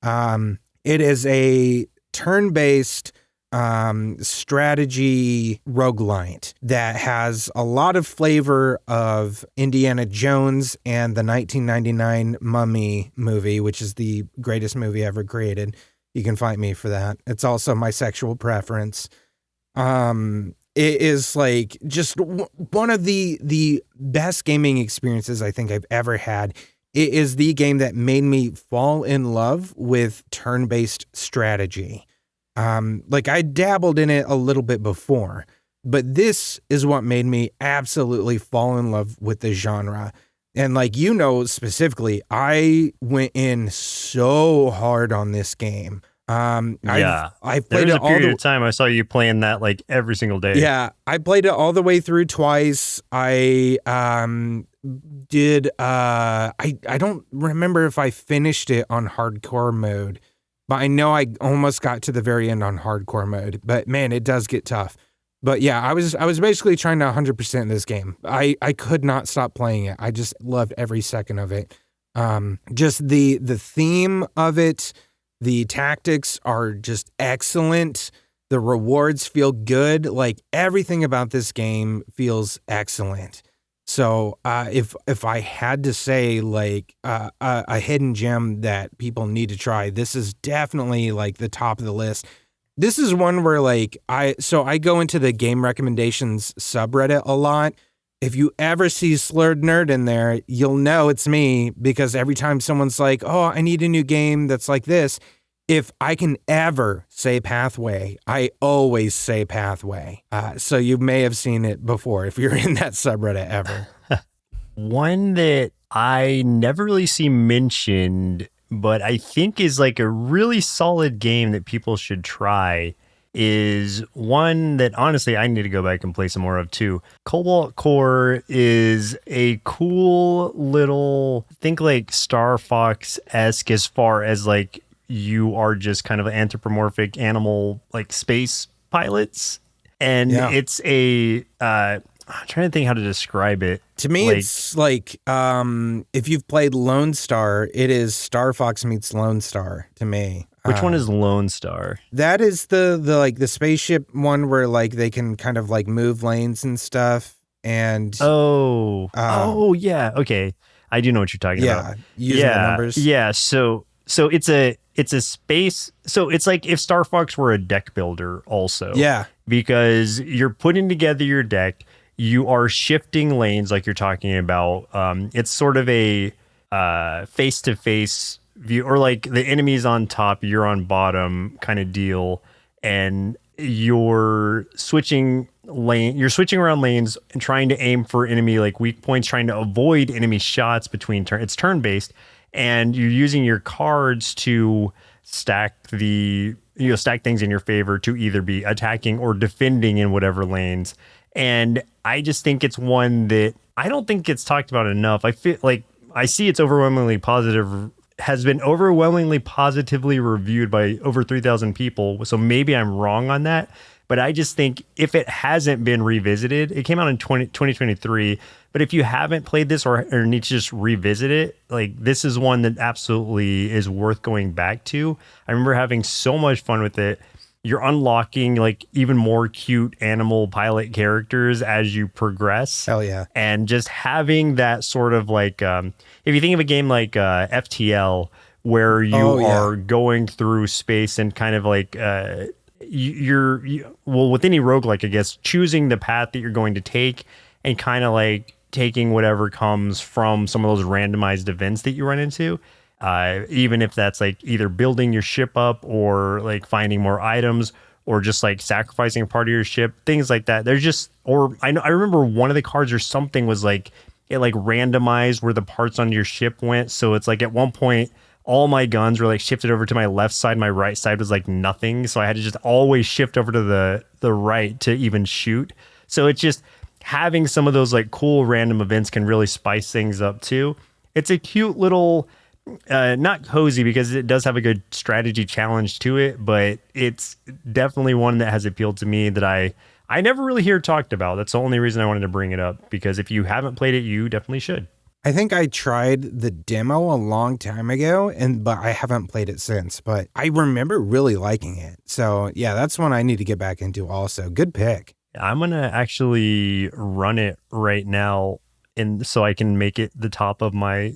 It is a turn-based strategy roguelite that has a lot of flavor of Indiana Jones and the 1999 Mummy movie, which is the greatest movie ever created. You can fight me for that. It's also my sexual preference. It is like just one of the best gaming experiences I think I've ever had. It is the game that made me fall in love with turn-based strategy. Like I dabbled in it a little bit before, but this is what made me absolutely fall in love with the genre. And like, you know, specifically, I went in so hard on this game. I played there was it a period of time I saw you playing that like every single day. Yeah, I played it all the way through twice. I did I don't remember if I finished it on hardcore mode, but I know I almost got to the very end on hardcore mode. But man, it does get tough. But yeah, I was basically trying to 100% this game. I could not stop playing it. I just loved every second of it. Just the theme of it. The tactics are just excellent. The rewards feel good. Like everything about this game feels excellent. So if I had to say like a hidden gem that people need to try, this is definitely like the top of the list. This is one where like I go into the game recommendations subreddit a lot. If you ever see Slurred Nerd in there, you'll know it's me because every time someone's like, oh, I need a new game that's like this, if I can ever say Pathway, I always say Pathway. So you may have seen it before if you're in that subreddit ever. One that I never really see mentioned, but I think is like a really solid game that people should try is one that honestly I need to go back and play some more of too. Cobalt Core is a cool little, think like Star Fox-esque as far as like you are just kind of anthropomorphic animal like space pilots. And it's a I'm trying to think how to describe it. To me, like, it's like if you've played Lone Star, it is Star Fox meets Lone Star to me. Which one is Lone Star? That is the like the spaceship one where like they can kind of like move lanes and stuff. And yeah, okay, I do know what you're talking about. Using the numbers. Yeah, so it's a space. So it's like if Star Fox were a deck builder, also. Yeah, because you're putting together your deck. You are shifting lanes like you're talking about. It's sort of a face-to-face view, or like the enemy's on top, you're on bottom kind of deal, and you're switching around lanes and trying to aim for enemy like weak points, trying to avoid enemy shots between it's turn-based, and you're using your cards to stack things in your favor to either be attacking or defending in whatever lanes. And I just think it's one that I don't think gets talked about enough. I feel like I see it's has been overwhelmingly positively reviewed by over 3,000 people. So maybe I'm wrong on that, But I just think if it hasn't been revisited, it came out in 2023. But if you haven't played this or need to just revisit it, like this is one that absolutely is worth going back to. I remember having so much fun with it. You're unlocking like even more cute animal pilot characters as you progress. Hell yeah. And just having that sort of like, if you think of a game like FTL, where you are going through space and kind of like, well, with any roguelike, I guess, choosing the path that you're going to take and kind of like taking whatever comes from some of those randomized events that you run into. Even if that's like either building your ship up or like finding more items or just like sacrificing a part of your ship, things like that. There's just, or I remember one of the cards or something was like, it like randomized where the parts on your ship went. So it's like at one point, all my guns were like shifted over to my left side. My right side was like nothing. So I had to just always shift over to the right to even shoot. So it's just having some of those like cool random events can really spice things up too. It's a cute little, not cozy because it does have a good strategy challenge to it, but it's definitely one that has appealed to me that I never really hear talked about. That's the only reason I wanted to bring it up, because if you haven't played it, you definitely should. I think I tried the demo a long time ago, but I haven't played it since, but I remember really liking it. So yeah, that's one I need to get back into also. Good pick. I'm going to actually run it right now so I can make it the top of my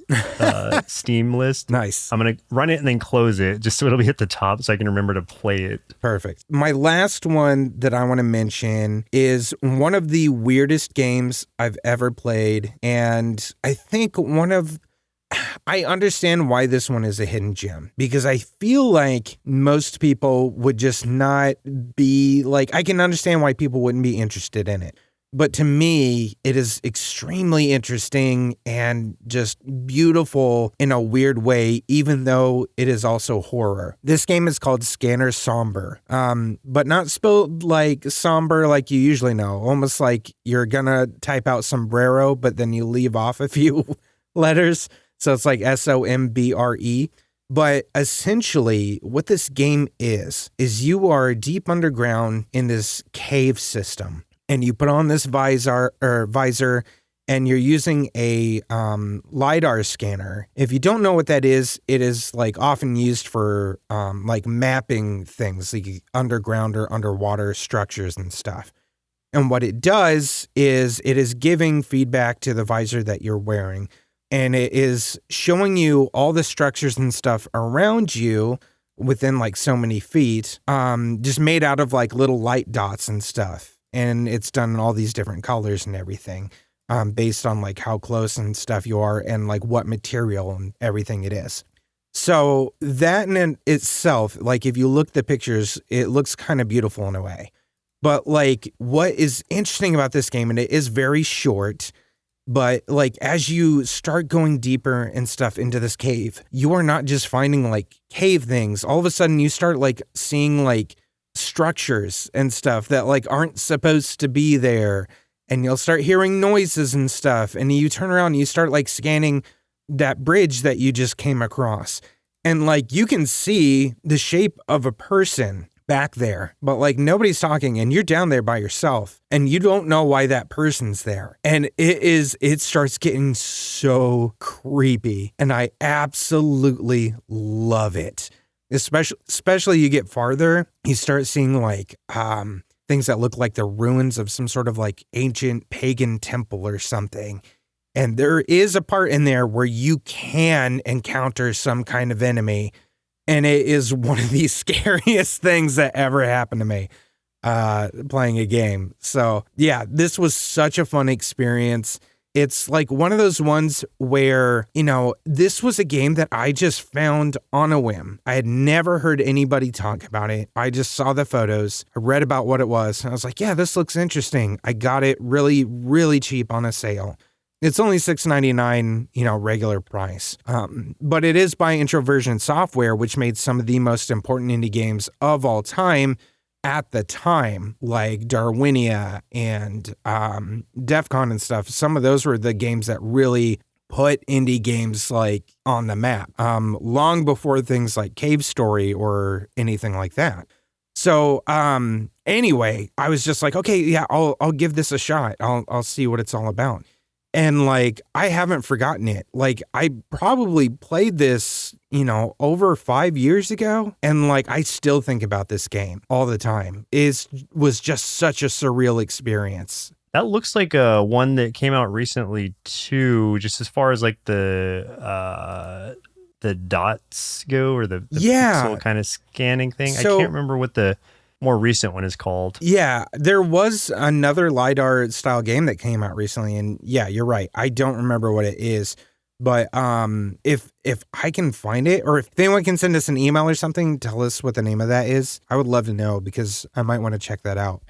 Steam list. Nice. I'm going to run it and then close it just so it'll be at the top so I can remember to play it. Perfect. My last one that I want to mention is one of the weirdest games I've ever played. And I think I understand why this one is a hidden gem, because I feel like most people would just not be like, I can understand why people wouldn't be interested in it. But to me, it is extremely interesting and just beautiful in a weird way, even though it is also horror. This game is called Scanner Sombre, but not spelled like somber like you usually know, almost like you're gonna type out sombrero, but then you leave off a few letters. So it's like SOMBRE. But essentially what this game is you are deep underground in this cave system. And you put on this visor and you're using a LiDAR scanner. If you don't know what that is, it is like often used for like mapping things, like underground or underwater structures and stuff. And what it does is it is giving feedback to the visor that you're wearing. And it is showing you all the structures and stuff around you within like so many feet, just made out of like little light dots and stuff. And it's done in all these different colors and everything, based on like how close and stuff you are and like what material and everything it is. So that in itself, like if you look at the pictures, it looks kind of beautiful in a way. But like what is interesting about this game, and it is very short, but like as you start going deeper and stuff into this cave, you are not just finding like cave things. All of a sudden you start like seeing like structures and stuff that like aren't supposed to be there, and you'll start hearing noises and stuff, and you turn around and you start like scanning that bridge that you just came across, and like you can see the shape of a person back there, but like nobody's talking, and you're down there by yourself and you don't know why that person's there. And it starts getting so creepy, and I absolutely love it. Especially you get farther, you start seeing like things that look like the ruins of some sort of like ancient pagan temple or something. And there is a part in there where you can encounter some kind of enemy. And it is one of the scariest things that ever happened to me playing a game. So yeah, this was such a fun experience. It's like one of those ones where, you know, this was a game that I just found on a whim. I had never heard anybody talk about it. I just saw the photos. I read about what it was. And I was like, yeah, this looks interesting. I got it really, really cheap on a sale. It's only $6.99, you know, regular price. But it is by Introversion Software, which made some of the most important indie games of all time at the time, like Darwinia and DEF CON and stuff. Some of those were the games that really put indie games like on the map, long before things like Cave Story or anything like that. So anyway, I was just like, okay, yeah, I'll give this a shot. I'll see what it's all about. And like, I haven't forgotten it. Like, I probably played this, over 5 years ago. And like, I still think about this game all the time. It was just such a surreal experience. That looks like one that came out recently too, just as far as like the dots go, or the pixel kind of scanning thing. So, I can't remember what the more recent one is called. Yeah, there was another LiDAR style game that came out recently, and yeah, you're right. I don't remember what it is, but if I can find it, or if anyone can send us an email or something, tell us what the name of that is. I would love to know, because I might want to check that out.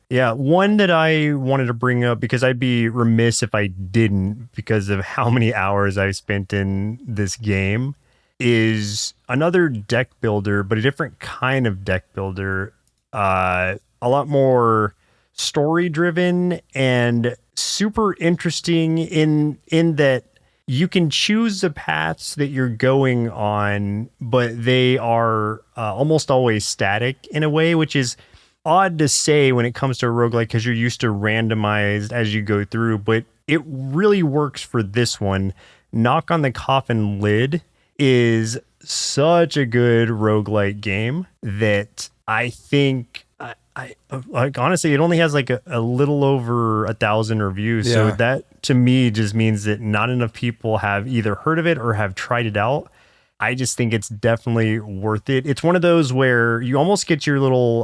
Yeah, one that I wanted to bring up, because I'd be remiss if I didn't, because of how many hours I've spent in this game, is another deck builder, but a different kind of deck builder. A lot more story driven and super interesting in that you can choose the paths that you're going on, but they are almost always static in a way, which is odd to say when it comes to a roguelike, because you're used to randomized as you go through, but it really works for this one. Knock on the Coffin Lid is such a good roguelike game that I think I like, honestly, it only has like a little over 1,000 reviews. Yeah. So that to me just means that not enough people have either heard of it or have tried it out. I just think it's definitely worth it. It's one of those where you almost get your little,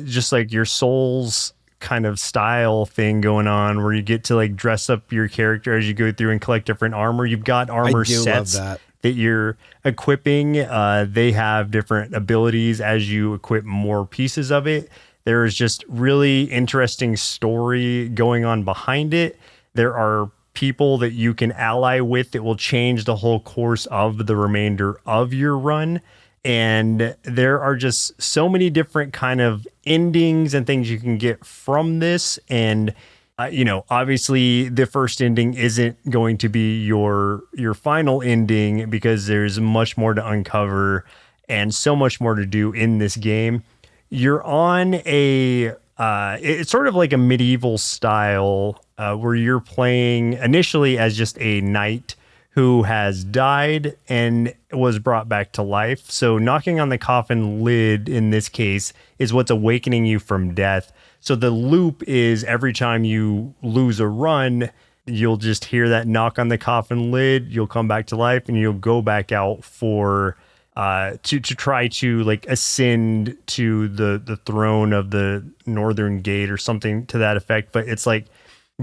just like your soul's kind of style thing going on, where you get to like dress up your character as you go through and collect different armor. You've got armor sets that you're equipping. They have different abilities as you equip more pieces of it. There is just really interesting story going on behind it. There are people that you can ally with that will change the whole course of the remainder of your run. And there are just so many different kind of endings and things you can get from this. And, obviously the first ending isn't going to be your final ending, because there's much more to uncover and so much more to do in this game. You're on it's sort of like a medieval style where you're playing initially as just a knight who has died and was brought back to life. So knocking on the coffin lid in this case is what's awakening you from death. So the loop is every time you lose a run, you'll just hear that knock on the coffin lid, you'll come back to life, and you'll go back out for to try to like ascend to the throne of the Northern Gate or something to that effect. But it's like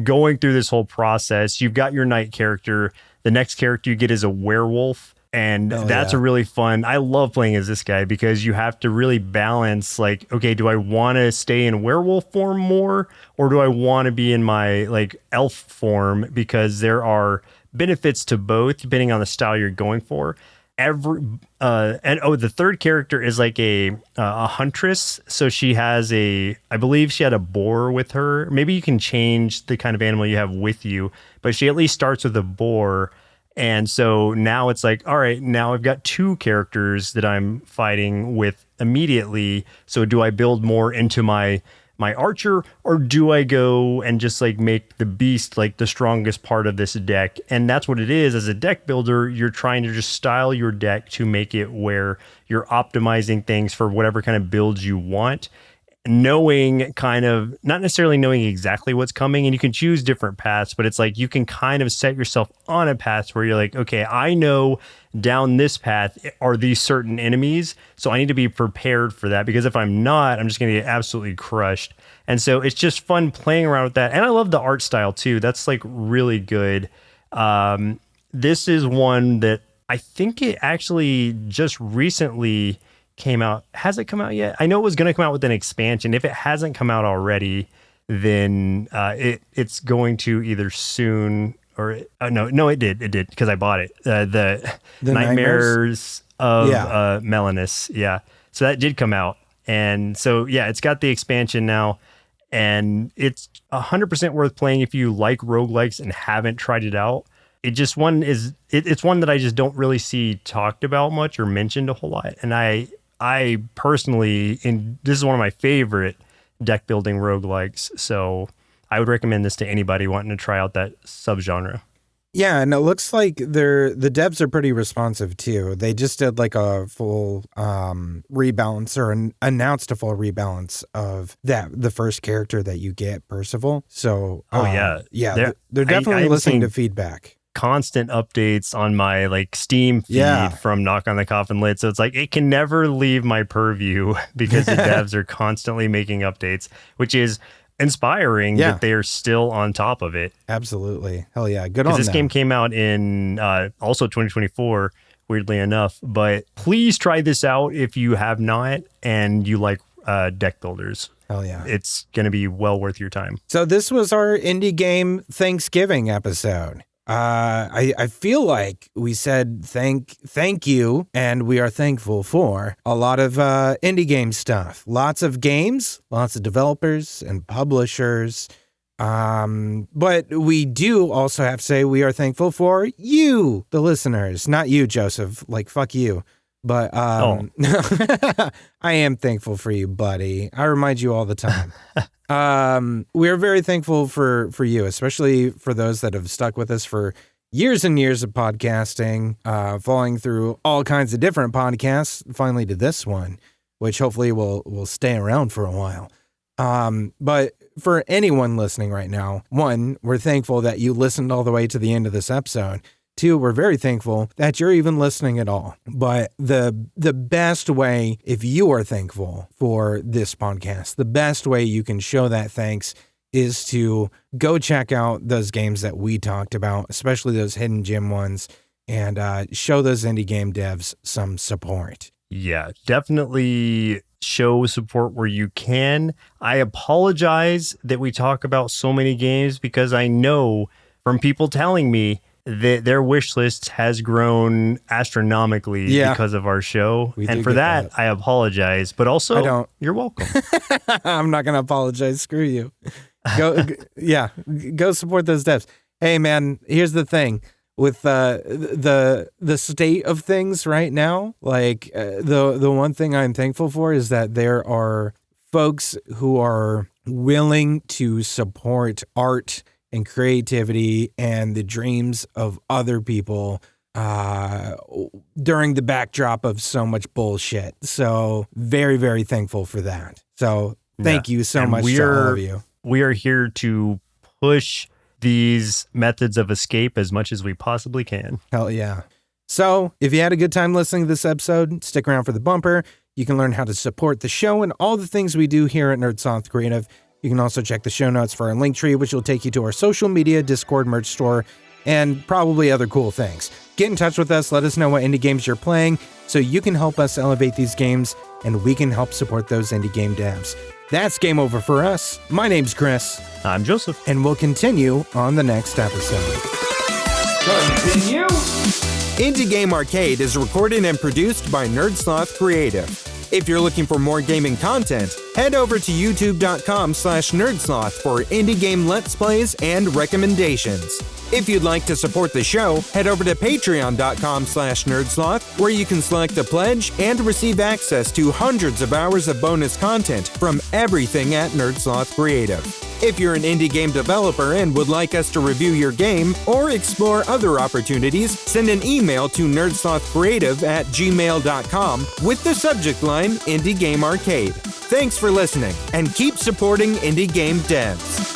going through this whole process. You've got your knight character. The next character you get is a werewolf. And that's a really fun. I love playing as this guy, because you have to really balance like, okay, do I want to stay in werewolf form more, or do I want to be in my like elf form? Because there are benefits to both depending on the style you're going for. The third character is like a huntress. So she has I believe she had a boar with her. Maybe you can change the kind of animal you have with you, but she at least starts with a boar. And so now it's like, all right, now I've got two characters that I'm fighting with immediately. So do I build more into my archer, or do I go and just like make the beast like the strongest part of this deck? And that's what it is. As a deck builder, you're trying to just style your deck to make it where you're optimizing things for whatever kind of builds you want, knowing kind of not necessarily knowing exactly what's coming. And you can choose different paths, but it's like you can kind of set yourself on a path where you're like, okay, I know down this path are these certain enemies, so I need to be prepared for that, because if I'm not, I'm just going to get absolutely crushed. And so it's just fun playing around with that. And I love the art style too. That's like really good. This is one that I think it actually just recently came out. Has it come out yet? I know it was going to come out with an expansion. If it hasn't come out already, then it's going to either soon or no, it did because I bought it. The Nightmares of Melanus. Yeah. So that did come out. And so, yeah, it's got the expansion now, and it's 100% worth playing if you like roguelikes and haven't tried it out. It's one that I just don't really see talked about much or mentioned a whole lot. And I I personally, this is one of my favorite deck building roguelikes. So I would recommend this to anybody wanting to try out that subgenre. Yeah, and it looks like the devs are pretty responsive too. They just did like a full rebalance or announced a full rebalance of the first character that you get, Percival. So they're definitely listening to feedback. Constant updates on my like Steam feed from Knock on the Coffin Lid. So it's like it can never leave my purview because the devs are constantly making updates, which is inspiring that they are still on top of it. Absolutely. Hell yeah. Good on them. This game came out in also 2024, weirdly enough. But please try this out if you have not and you like deck builders. Hell yeah. It's going to be well worth your time. So this was our indie game Thanksgiving episode. I feel like we said thank you, and we are thankful for a lot of indie game stuff. Lots of games, lots of developers and publishers. But we do also have to say we are thankful for you, the listeners. Not you, Joseph. Like, fuck you. But I am thankful for you, buddy. I remind you all the time. We're very thankful for you, especially for those that have stuck with us for years and years of podcasting, following through all kinds of different podcasts, finally to this one, which hopefully will stay around for a while. But for anyone listening right now, one, we're thankful that you listened all the way to the end of this episode. Two, we're very thankful that you're even listening at all. But the best way, if you are thankful for this podcast, the best way you can show that thanks is to go check out those games that we talked about, especially those hidden gem ones, and show those indie game devs some support. Yeah, definitely show support where you can. I apologize that we talk about so many games because I know from people telling me their wish list has grown astronomically because of our show. And for that, I apologize. But also, you're welcome. I'm not going to apologize. Screw you. Go support those devs. Hey, man, here's the thing. With the state of things right now, like the one thing I'm thankful for is that there are folks who are willing to support art and creativity and the dreams of other people during the backdrop of so much bullshit. So very, very thankful for that. So thank you so much to all of you. We are here to push these methods of escape as much as we possibly can. Hell yeah. So if you had a good time listening to this episode, stick around for the bumper. You can learn how to support the show and all the things we do here at Sloth Creative. You can also check the show notes for our link tree, which will take you to our social media, Discord, merch store, and probably other cool things. Get in touch with us. Let us know what indie games you're playing so you can help us elevate these games and we can help support those indie game devs. That's game over for us. My name's Chris. I'm Joseph. And we'll continue on the next episode. Continue. Indie Game Arcade is recorded and produced by Sloth Creative. If you're looking for more gaming content, head over to youtube.com/nerdsloth for indie game let's plays and recommendations. If you'd like to support the show, head over to patreon.com/nerdsloth, where you can select a pledge and receive access to hundreds of hours of bonus content from everything at Sloth Creative. If you're an indie game developer and would like us to review your game or explore other opportunities, send an email to nerdslothcreative@gmail.com with the subject line Indie Game Arcade. Thanks for listening, and keep supporting indie game devs.